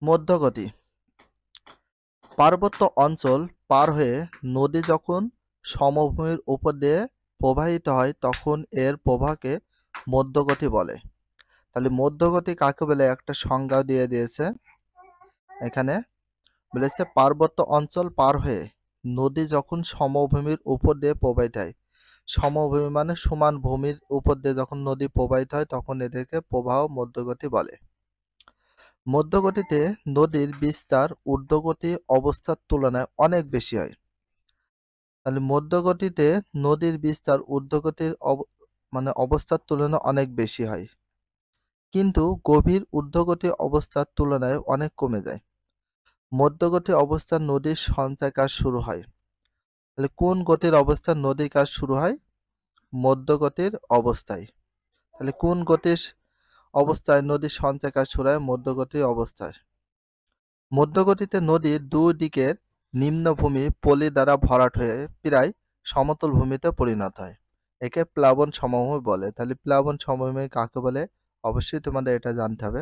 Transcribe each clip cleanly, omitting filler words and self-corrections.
মধ্যগতি। পার্বত্য অঞ্চল পার হয়ে নদী যখন সমভূমির উপর দিয়ে প্রবাহিত হয় তখন এর প্রবাহকে মধ্যগতি বলে। তাহলে মধ্যগতি কাকে বলে একটা সংজ্ঞা দিয়ে দিয়েছে এখানে। বলেছে পার্বত্য অঞ্চল পার হয়ে নদী যখন সমভূমির উপর দিয়ে প্রবাহিত হয়, সমভূমি মানে সমান ভূমির উপর দিয়ে যখন নদী প্রবাহিত হয় তখন এদেরকে প্রবাহ মধ্যগতি বলে। মধ্যগতিতে নদীর বিস্তার ঊর্ধ্বগতি অবস্থার তুলনায় অনেক বেশি হয়। তাহলে মধ্যগতিতে নদীর বিস্তার ঊর্ধ্বগতির অবস্থার তুলনায় অনেক বেশি হয়, কিন্তু গভীর ঊর্ধ্বগতি অবস্থার তুলনায় অনেক কমে যায়। মধ্যগতি অবস্থায় নদীর সঞ্চয় কাজ শুরু হয়। তাহলে কোন গতির অবস্থায় নদীর কাজ শুরু হয়? মধ্যগতির অবস্থায়। তাহলে কোন গতির অবস্থায় নদীর সঞ্চয় কাজ শুরু হয়? মধ্যগতির অবস্থায়। মধ্যগতিতে নদীর দুই দিকের নিম্নভূমি পলি দ্বারা ভরাট হয়ে প্রায় সমতল ভূমিতে পরিণত হয়। একে প্লাবন সমভূমি বলে। তাহলে প্লাবন সমভূমি কাকে বলে? অবশ্যই তোমাদের এটা জানতে হবে।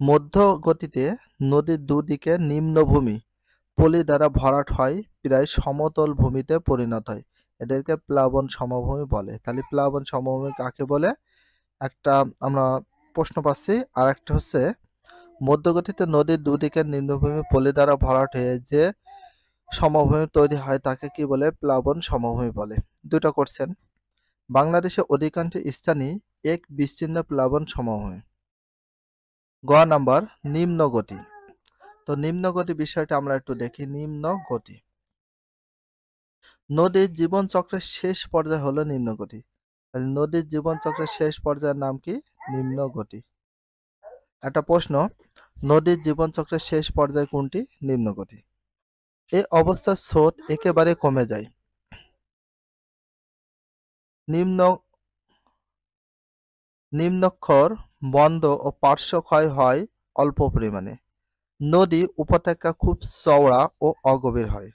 মধ্যগতিতে নদীর দুদিকে নিম্নভূমি পলি দ্বারা ভরাট হয় প্রায় সমতল ভূমিতে পরিণত হয়। এদেরকে প্লাবন সমভূমি বলে। তাহলে প্লাবন সমভূমি কাকে বলে? একটা আমরা প্রশ্ন পাচ্ছি। আর একটা হচ্ছে মধ্যগতিতে নদীর দুদিকে নিম্নভূমি পলি দ্বারা ভরাট হয়ে যে সমভূমি তৈরি হয় তাকে কি বলে? প্লাবন সমভূমি বলে। দুটো কোশ্চেন। বাংলাদেশে অধিকাংশ স্থানই এক বিচ্ছিন্ন প্লাবন সমভূমি। গ নাম্বার নিম্ন গতি। তো নিম্ন গতি বিষয়টা আমরা একটু দেখি। নিম্ন গতি, নদীর জীবন চক্রের শেষ পর্যায় হলো নিম্ন গতি। নদীর জীবন চক্রের শেষ পর্যায়ের নাম কি? নিম্ন গতি। একটা প্রশ্ন, নদীর জীবন চক্রের শেষ পর্যায় কোনটি? নিম্ন গতি। এই অবস্থার স্রোত একেবারে কমে যায়। নিম্ন নিম্নক্ষর বন্ধ ও পার্শ্ব ক্ষয় হয় অল্প পরিমাণে। নদী উপত্যকা খুব চওড়া ও অগভীর হয়।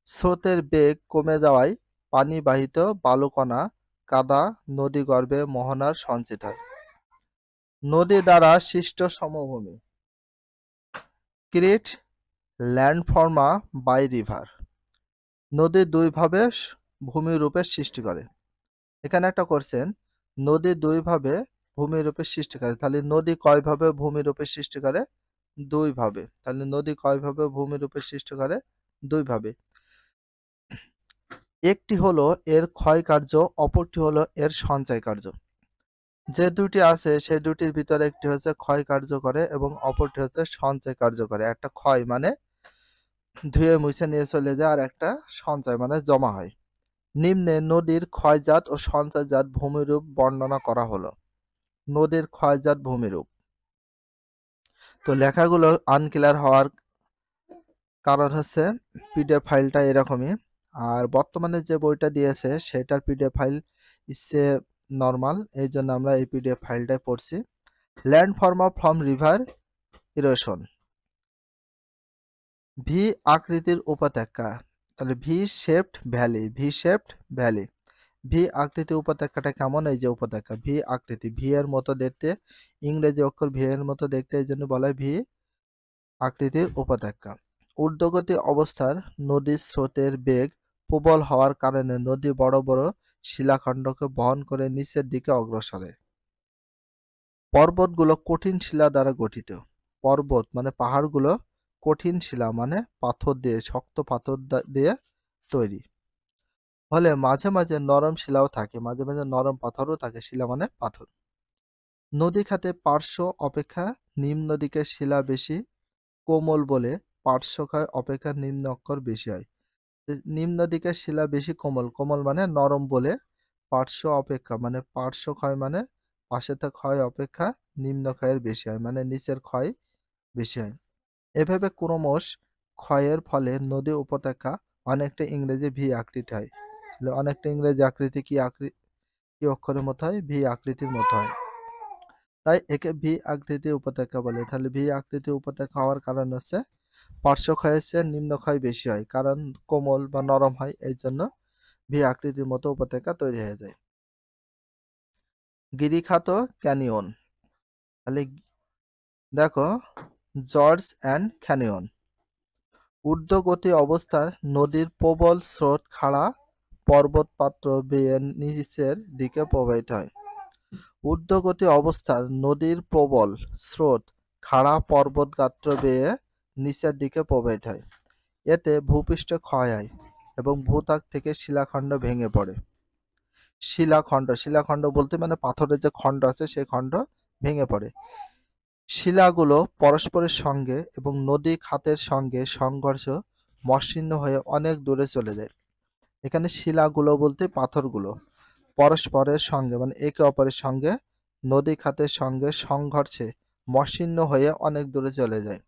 স্রোতের বেগ কমে যাওয়ায় পানিবাহিত বালুকণা কাদা নদীগর্ভে মোহনার সঞ্চিত হয়। নদী দ্বারা সৃষ্ট সমভূমি ক্রিয়েট ল্যান্ডফর্মা বাই রিভার। নদী দুইভাবে ভূমিরূপের সৃষ্টি করে। এখানে একটা কোশ্চেন, নদী দুইভাবে ভূমিরূপের সৃষ্টি করে। তাহলে নদী কয়ভাবে ভূমিরূপের সৃষ্টি করে? দুইভাবে। তাহলে নদী কয়ভাবে ভূমিরূপের সৃষ্টি করে? দুইভাবে। একটি হলো এর ক্ষয় কার্য, অপরটি হলো এর সঞ্চয় কার্য। যে দুটি আছে সেই দুটির ভিতরে একটি হচ্ছে ক্ষয় কার্য করে এবং অপরটি হচ্ছে সঞ্চয় কার্য করে। একটা ক্ষয় মানে ধুয়ে মুছে নিয়ে চলে যায়, আর একটা সঞ্চয় মানে জমা হয়। নিম্নে নদীর ক্ষয়জাত ও সঞ্চয়জাত ভূমিরূপ বর্ণনা করা হলো। নদীর ক্ষয়জাত ভূমিরূপ। তো লেখাগুলো আনক্লিয়ার হওয়ার কারণ হচ্ছে পিডিএফ ফাইলটা এরকমই। আর বর্তমানে যে বইটা দিয়েছে সেটার পিডিএফ ফাইল ইচ্ছে নর্মাল, এই জন্য আমরা এই পিডিএফ ফাইলটাই পড়ছি। Land forms from river erosion. V আকৃতির উপত্যকা, তাহলে V shaped valley. V shaped valley, V আকৃতি উপত্যকাটা কেমন? এই যে উপত্যকা ভি আকৃতি, ভি এর মতো দেখতে, ইংরেজি অক্ষর ভি এর মতো দেখতে, এই জন্য বলা হয় ভি আকৃতির উপত্যকা। ঊর্ধ্বগতি অবস্থার নদীর স্রোতের বেগ প্রবল হওয়ার কারণে নদী বড় বড় শিলাখণ্ডকে বহন করে নিচের দিকে অগ্রসর হয়। পর্বতগুলো কঠিন শিলা দ্বারা গঠিত। পর্বত মানে পাহাড়গুলো কঠিন শিলা মানে পাথর দিয়ে, শক্ত পাথর দিয়ে তৈরি। ফলে মাঝে মাঝে নরম শিলাও থাকে, মাঝে মাঝে নরম পাথরও থাকে। শিলা মানে পাথর। নদী খাতে পার্শ্ব অপেক্ষা নিম্ন দিকের শিলা বেশি কোমল বলে পার্শ্বক্ষয় অপেক্ষা নিম্ন অক্ষর বেশি হয়। নিম্ন দিকের শিলা বেশি কোমল, কোমল মানে নরম বলে পার্শ্ব অপেক্ষা মানে পার্শ্বক্ষয় মানে পাশেতে ক্ষয় অপেক্ষা নিম্ন ক্ষয়ের বেশি হয়, মানে নিচের ক্ষয় বেশি হয়। এভাবে ক্রমশ ক্ষয়ের ফলে নদী উপত্যকা অনেকটা ইংরেজি ভি আকৃতি হয়। অনেকটা ইংরেজি আকৃতি কি অক্ষরের মতো হয়? ভি আকৃতির মতো হয়। তাই একে ভি আকৃতি উপত্যকা বলে। তাহলে ভি আকৃতি উপত্যকা হওয়ার কারণ হচ্ছে পার্শ্বক্ষয়ের চেয়ে নিম্নক্ষয় বেশি হয়, কারণ কোমল বা নরম হয়, এই জন্য ভি আকৃতির মতো উপত্যকা তৈরি হয়ে যায়। গিরিখাত ক্যানিয়ন। তাহলে দেখো জর্জ অ্যান্ড ক্যানিয়ন। ঊর্ধ্বগতি অবস্থায় নদীর প্রবল স্রোত খাড়া পর্বতপাত্র বেয়ে নিচের দিকে প্রবাহিত হয়। ঊর্ধ্বগতি অবস্থায় নদীর প্রবল স্রোত খাড়া পর্বতগাত্র বেয়ে নিচের দিকে প্রবাহিত হয়। এতে ভূপৃষ্ঠ ক্ষয় হয় এবং ভূত্বক থেকে শিলাখণ্ড ভেঙে পড়ে। শিলাখণ্ড বলতে মানে পাথরের যে খণ্ড আছে সেই খণ্ড ভেঙে পড়ে। শিলাগুলো পরস্পরের সঙ্গে এবং নদী খাতের সঙ্গে সংঘর্ষ মসৃণ হয়ে অনেক দূরে চলে যায়। এখানে শিলাগুলো বলতে পাথরগুলো পরস্পরের সঙ্গে মানে একে অপরের সঙ্গে নদী খাতের সঙ্গে সংঘর্ষে মসৃণ হয়ে অনেক দূরে চলে যায়।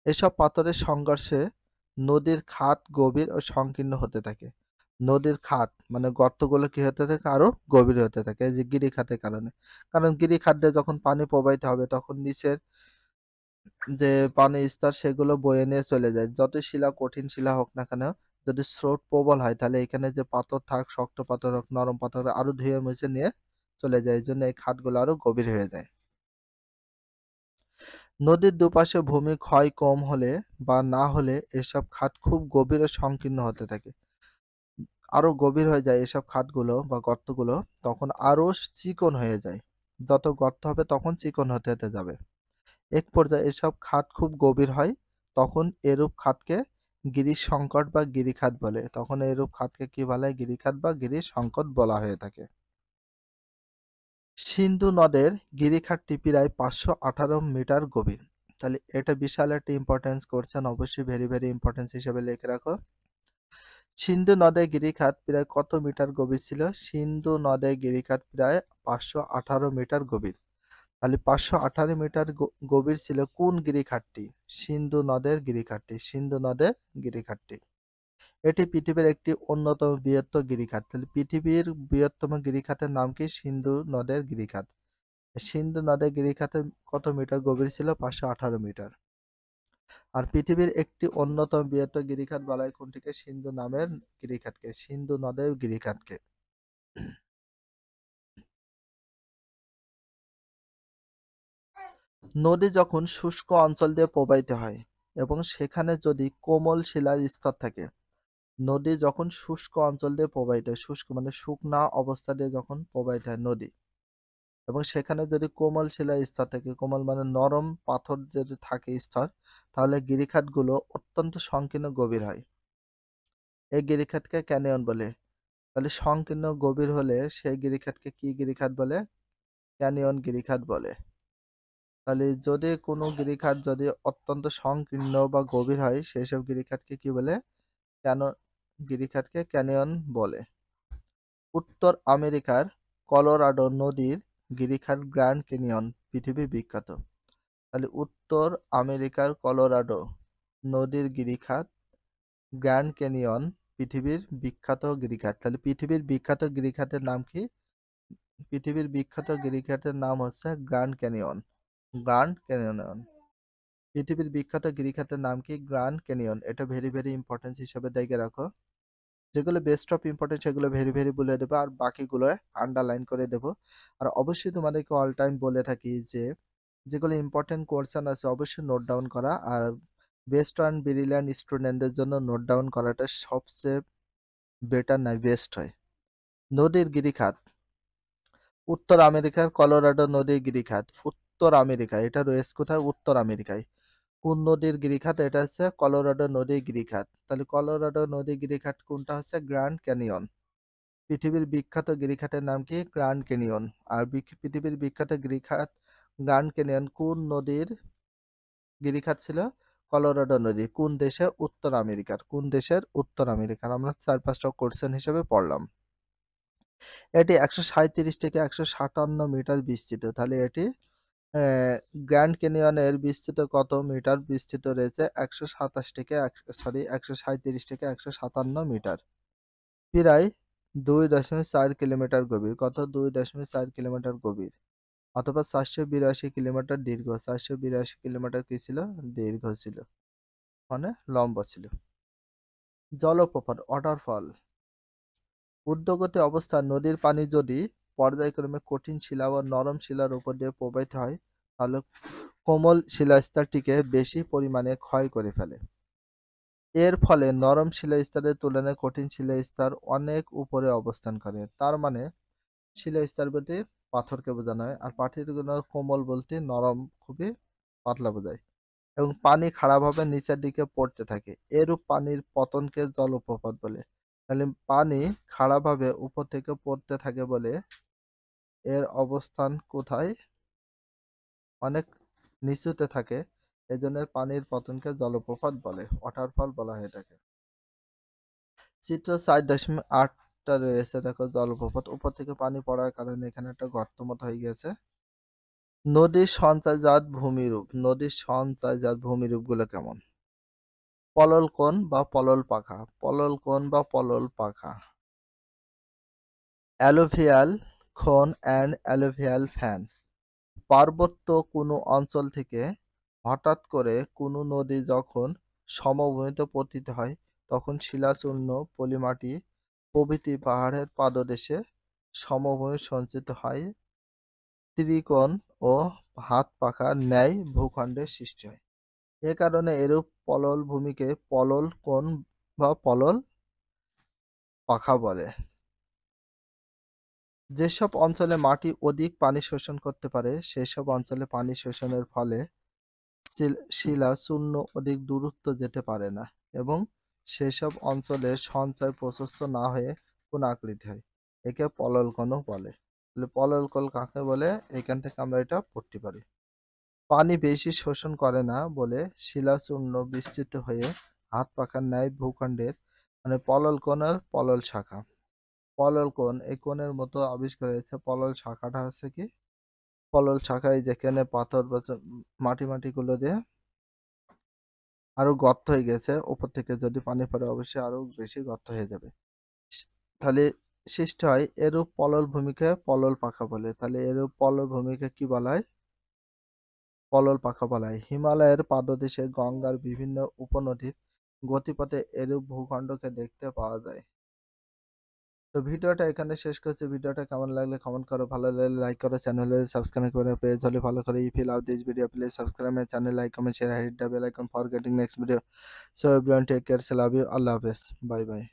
এসব পাথরের সংঘর্ষে নদীর খাত গভীর ও সংকীর্ণ হতে থাকে। নদীর খাত মানে গর্তগুলো কি হতে থাকে আরো গভীর হতে থাকে এই যে গিরিখাতের কারণে। কারণ গিরিখাত দিয়ে যখন পানি প্রবাহিত হবে তখন নিচের যে পানির স্তর সেগুলো বয়ে নিয়ে চলে যায়। যতই শিলা কঠিন শিলা হোক না কেন, যদি স্রোত প্রবল হয় তাহলে এখানে যে পাথর থাক, শক্ত পাথর হোক, নরম পাথর হোক, আরো ধুয়ে মুছে নিয়ে চলে যায়। এজন্য এই খাতগুলো আরো গভীর হয়ে যায়। নদীর দুপাশে ভূমি ক্ষয় কম হলে বা না হলে এসব খাত খুব গভীর ও সংকীর্ণ হতে থাকে। আরো গভীর হয়ে যায় এসব খাতগুলো বা গর্তগুলো, তখন আরো চিকন হয়ে যায়। যত গর্ত হবে তখন চিকন হতে হতে যাবে। এক পর্যায়ে এসব খাত খুব গভীর হয়, তখন এরূপ খাতকে গিরিসংকট বা গিরিখাত বলে। তখন এরূপ খাতকে কি বলে? গিরিখাত বা গিরিসংকট বলা হয়ে থাকে। সিন্ধু নদের গিরিখাতটি প্রায় 518 মিটার গভীর। তাহলে এটা বিশাল একটা ইম্পর্টেন্স কোশ্চেন, অবশ্যই ভেরি ভেরি ইম্পর্টেন্স হিসেবে লিখে রাখো। সিন্ধু নদের গিরিখাত প্রায় কত মিটার গভীর ছিল? সিন্ধু নদের গিরিখাত প্রায় 518 মিটার গভীর। তাহলে 518 মিটার গভীর ছিল কোন গিরিখাতটি? সিন্ধু নদের গিরিখাতটি। সিন্ধু নদের গিরিখাতটি। এটি পৃথিবীর একটি অন্যতম বৃহত্তম গিরিখাত। তাহলে পৃথিবীর বৃহত্তম গিরিখাতের নাম কি? সিন্ধু নদের গিরিখাত। সিন্ধু নদের গিরিখাতে কত মিটার গভীর ছিল? 518 মিটার। আর পৃথিবীর একটি অন্যতম বৃহত্তম গিরিখাত বলা হয় কোনটিকে? সিন্ধু নামের গিরিখাতকে, সিন্ধু নদের গিরিখাতকে। নদী যখন শুষ্ক অঞ্চল দিয়ে প্রবাহিত হয় এবং সেখানে যদি কোমল শিলার স্তর থাকে, নদী যখন শুষ্ক অঞ্চল দিয়ে প্রবাহিত হয়, শুষ্ক মানে শুকনা অবস্থা দিয়ে যখন প্রবাহিত হয় নদী, এবং সেখানে যদি কোমল শিলার স্তর থাকে, কোমল মানে নরম পাথর যদি থাকে স্তর, তাহলে গিরিখাতগুলো অত্যন্ত সংকীর্ণ গভীর হয়। এই গিরিখাতকে ক্যানিয়ন বলে। তাহলে সংকীর্ণ গভীর হলে সেই গিরিখাতকে কি গিরিখাত বলে? ক্যানিয়ন গিরিখাত বলে। তাহলে যদি কোনো গিরিখাত যদি অত্যন্ত সংকীর্ণ বা গভীর হয় সেসব গিরিখাতকে কি বলে? কেন গিরিখাতকে ক্যানিয়ন বলে। উত্তর আমেরিকার কলোরাডো নদীর গিরিখাত গ্র্যান্ড ক্যানিয়ন পৃথিবী বিখ্যাত। তাহলে উত্তর আমেরিকার কলোরাডো নদীর গিরিখাত গ্র্যান্ড ক্যানিয়ন পৃথিবীর বিখ্যাত গিরিখাত। তাহলে পৃথিবীর বিখ্যাত গিরিখাতের নাম কি? পৃথিবীর বিখ্যাত গিরিখাতের নাম হচ্ছে গ্র্যান্ড ক্যানিয়ন। Grand canyon. পৃথিবীর বিখ্যাত গিরিখাতের নাম কি? Grand canyon. এটা ভেরি ভেরি ইম্পর্টেন্স হিসেবে দেখে রাখো। যেগুলো বেস্ট অফ ইম্পর্টেন্স সেগুলো ভেরি ভেরি বলে দেবো, আর বাকিগুলো আন্ডারলাইন করে দেবো। আর অবশ্যই তোমাদেরকে অল টাইম বলে থাকি যে যেগুলো ইম্পর্টেন্ট কোয়েশ্চেন আছে অবশ্যই নোট ডাউন করা, আর বেস্ট অ্যান্ড ব্রিলিয়ান্ট স্টুডেন্টদের জন্য নোট ডাউন করাটা সবচেয়ে বেটার নয়, বেস্ট হয়। নদীর গিরিখাত। উত্তর আমেরিকার কলোরাডো নদীর গিরিখাত। উত্তর আমেরিকা, এটা রয়েছে কোথায়? উত্তর আমেরিকায়। কোন নদীর গিরিখাত? এটা হচ্ছে কলোরাডো নদীর গিরিখাত। তাহলে কলোরাডো নদীর গিরিখাত কোনটা? হচ্ছে গ্র্যান্ড ক্যানিয়ন। পৃথিবীর বিখ্যাত গিরিখাতের নাম কি? Grand canyon. আর পৃথিবীর বিখ্যাত গিরিখাত গ্র্যান্ড ক্যানিয়ন কোন নদীর গিরিখাত ছিল? কলোরাডো নদী। কোন দেশে? উত্তর আমেরিকার। কোন দেশের? উত্তর আমেরিকার। আমরা 4-5টা কোশ্চেন হিসেবে পড়লাম। এটি 137 থেকে 157 মিটার বিস্তৃত। তাহলে এটি গ্র্যান্ড ক্যানিয়নের বিস্তৃত কত মিটার বিস্তৃত রয়েছে? 127 থেকে 137 থেকে 157 মিটার। প্রায় 2.4 কিলোমিটার গভীর। কত? 2.4 কিলোমিটার গভীর, অথবা 482 কিলোমিটার দীর্ঘ। 482 কিলোমিটার কি ছিল? দীর্ঘ ছিল, মানে লম্বা ছিল। জলপ্রপাত, ওয়াটারফল। ঊর্ধ্বগতি অবস্থায় নদীর পানি যদি পর্যায়ক্রমে কঠিন শিলা ও নরম শিলার উপর দিয়ে প্রবাহিত হয় তাহলে কোমল শিলাস্তরটিকে বেশি পরিমাণে ক্ষয় করে ফেলে। এর ফলে নরম শিলাস্তরের তুলনায় কঠিন শিলাস্তর অনেক উপরে অবস্থান করে। তার মানে শিলাস্তর বলতে পাথরকে বোঝানো হয়, আর পাথরগুলো কোমল বলতে নরম, খুবই পাতলা বোঝায়, এবং পানি খাড়াভাবে নিচের দিকে পড়তে থাকে। এরূপ পানির পতনকে জলপ্রপাত বলে। তাহলে পানি খাড়াভাবে উপর থেকে পড়তে থাকে বলে এর অবস্থান কোথায়? অনেক নিচুতে থাকে, এজন্য পানির পতনকে জলপ্রপাত বলে, ওয়াটারফল বলা হয় এটাকে। চিত্র 4.8টা রয়েছে, দেখো জলপ্রপাত উপর থেকে পানি পড়ার কারণে এখানে একটা গর্ত মতো হয়ে গেছে। নদীর সঞ্চয়জাত ভূমিরূপ। নদীর সঞ্চয়জাত ভূমিরূপগুলো কেমন? পলল কোণ বা পলল পাখা। পলল কোণ বা পলল পাখা। অ্যালুভিয়াল কোণ অ্যান্ড অ্যালুভিয়াল ফ্যান। পার্বত্য কোনো অঞ্চল থেকে হঠাৎ করে কোনো নদী যখন সমভূমিতে পতিত হয়, তখন শিলাচূর্ণ, পলিমাটি প্রভৃতি পাহাড়ের পাদদেশে সমভূমি সঞ্চিত হয়, ত্রিকোণ ও হাত পাখার ন্যায় ভূখণ্ডের সৃষ্টি হয়। এ কারণে এরূপ পলল ভূমিকে পলল কোণ বা পলল পাখা বলে। যেসব অঞ্চলে মাটি অধিক পানি শোষণ করতে পারে, সেসব অঞ্চলে পানি শোষণের ফলে শিলা চূর্ণ অধিক দূরত্ব যেতে পারে না, এবং সেসব অঞ্চলে সঞ্চয় প্রশস্ত না হয়ে কোন আকৃতি হয়। একে পলল কোণও বলে। তাহলে পলল কোণ কাকে বলে, এখান থেকে আমরা এটা পড়তে পারি। পানি বেশি শোষণ করে না বলে শিলাচূর্ণ বিস্তৃত হয়ে হাত পাখার ন্যায় ভূখণ্ডের, মানে পলল কোণ আর পলল শাখা। পলল কোণ, এই কোণের মতো আবিষ্কার হয়েছে। পলল শাখাটা হচ্ছে কি, পলল শাখায় যেখানে পাথর বা মাটি গুলো দিয়ে আরো গর্ত হয়ে গেছে, উপর থেকে যদি পানি পড়ে অবশ্যই আরো বেশি গর্ত হয়ে যাবে। তাহলে সৃষ্টি হয়, এরূপ পলল ভূমিকে পলল পাখা বলে। তাহলে এরূপ পলল ভূমিকে কি বলা হয়? পলল পাখা বলা হয়। হিমালয়ের পাদদেশে গঙ্গার বিভিন্ন উপনদীর গতিপথে এরূপ ভূখণ্ডকে দেখতে পাওয়া যায়। তো ভিডিওটা এখানে শেষ করছি। ভিডিওটা কেমন লাগলে কমেন্ট করো, ভালো লাগলে লাইক করো, চ্যানেলে সাবস্ক্রাইব করে, পেজ হলে ফলো করো। If you love this video please subscribe my channel, like, comment, share, hit the bell icon for getting next video. So everyone take care, say love you, আল্লাহ হাফেজ, bye by.